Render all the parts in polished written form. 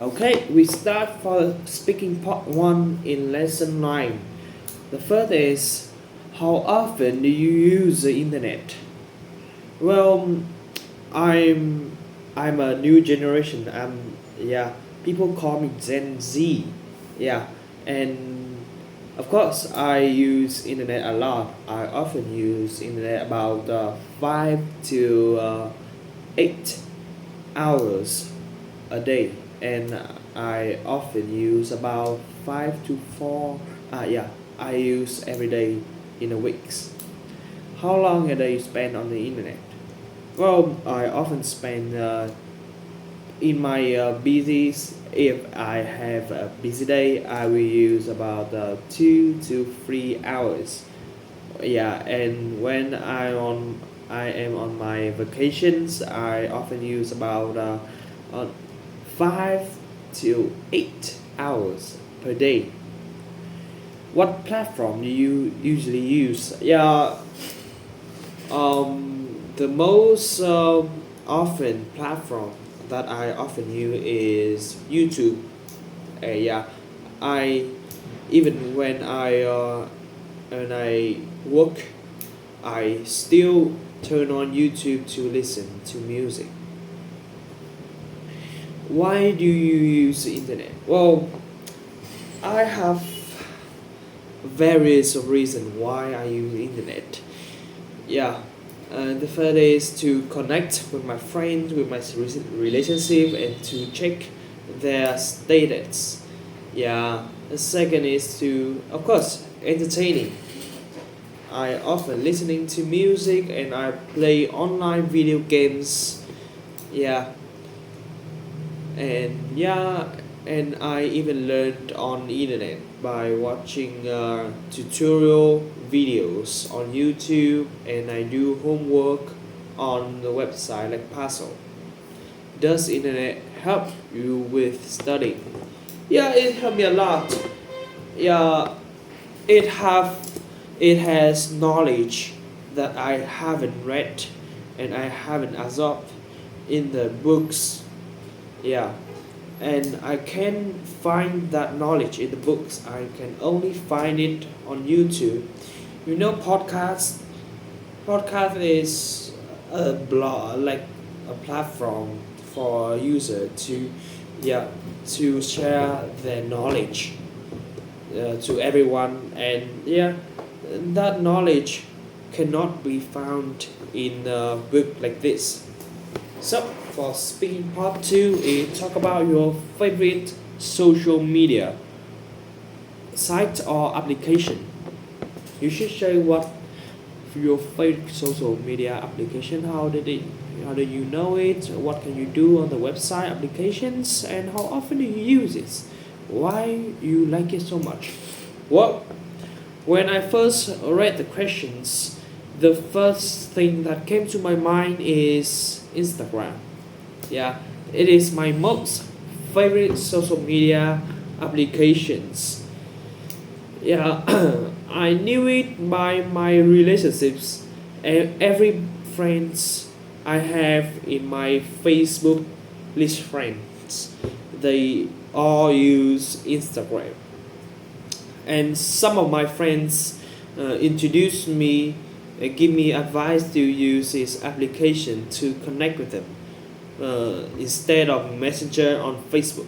Okay, we start for speaking part 1 in lesson 9. The first is, how often do you use the internet? Well, I'm I'm a new generation. People call me Gen Z. Yeah, and of course I use internet a lot. I often use internet about 5 to 8 hours a day, and I often use about 5 to 4. I use every day in a weeks. How long a day you spend on the internet? Well, I often spend in my busy. If I have a busy day, I will use about 2 to 3 hours. Yeah, and when I am on my vacations, I often use about 5 to 8 hours per day. What platform do you usually use? The most often platform that I often use is YouTube. Yeah, I even when I work, I still turn on YouTube to listen to music. Why do you use the internet? Well, I have various reasons why I use the internet. Yeah, the first is to connect with my friends, with my relationship, and to check their status. Yeah, the second is to, of course, entertaining. I often listening to music and I play online video games. Yeah, and yeah, and I even learned on the internet by watching tutorial videos on YouTube, and I do homework on the website like Puzzle. Does internet help you with studying? Yeah, it helped me a lot. Yeah, it have it has knowledge that I haven't read and I haven't absorbed in the books. Yeah, and I can find that knowledge in the books. I can only find it on YouTube. You know, podcast is a blog, like a platform for a user to, yeah, to share their knowledge to everyone, and yeah, that knowledge cannot be found in a book like this. So, for speaking part 2, we talk about your favorite social media site or application. You should share what your favorite social media application. How do you know it? What can you do on the website applications? And how often do you use it? Why you like it so much? Well, when I first read the questions, the first thing that came to my mind is Instagram. Yeah, it is my most favorite social media applications. Yeah, I knew it by my relationships and every friends I have in my Facebook list friends. They all use Instagram, and some of my friends introduced me, give me advice to use this application to connect with them instead of Messenger on Facebook.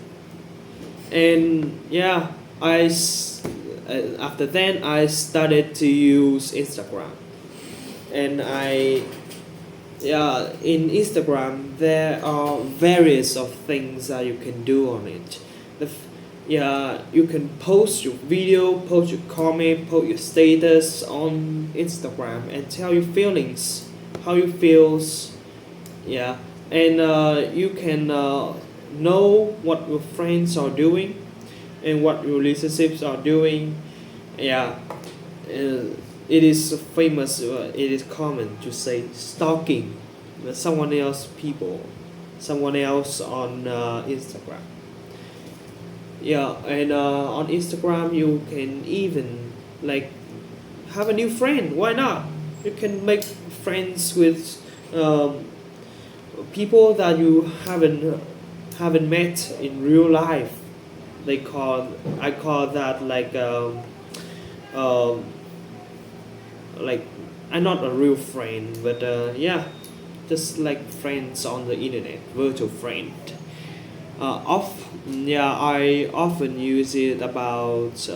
And yeah, after then I started to use Instagram, and in Instagram there are various of things that you can do on it. Yeah, you can post your video, post your comment, post your status on Instagram and tell your feelings, how you feels. Yeah, and you can know what your friends are doing and what your relationships are doing. Yeah, it is famous. It is common to say stalking someone else people, someone else on Instagram. Yeah, and on Instagram you can even like have a new friend. Why not? You can make friends with people that you haven't haven't met in real life. They call I call that um, like I'm not a real friend, but yeah, just like friends on the internet, virtual friend. Yeah, I often use it about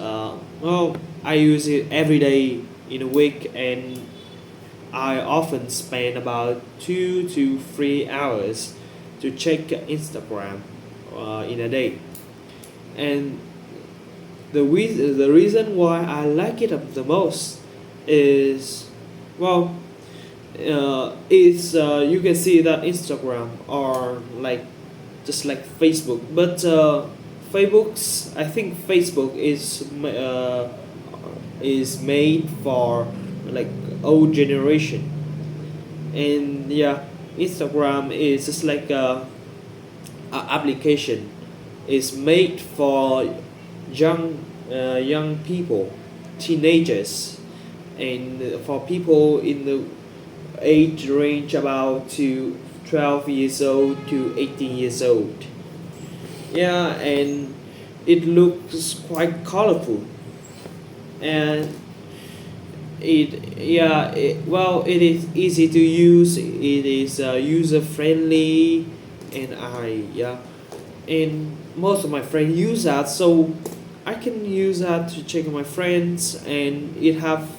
I use it every day in a week, and I often spend about 2 to 3 hours to check Instagram in a day. And the reason why I like it the most is, well, is you can see that Instagram are like just like Facebook, but Facebook's I think Facebook is made for like old generation, and yeah, Instagram is just like a application is made for young people, teenagers, and for people in the age range about to 12 years old to 18 years old. Yeah, and it looks quite colorful, and it is easy to use. It is user friendly, and and most of my friends use that, so I can use that to check my friends, and it have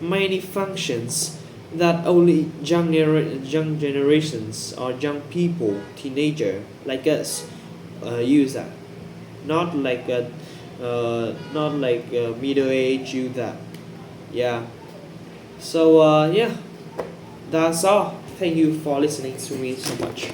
many functions that only young generations or young people, teenager like us, use that. Not like a not like middle age use that. Yeah. So yeah, that's all. Thank you for listening to me so much.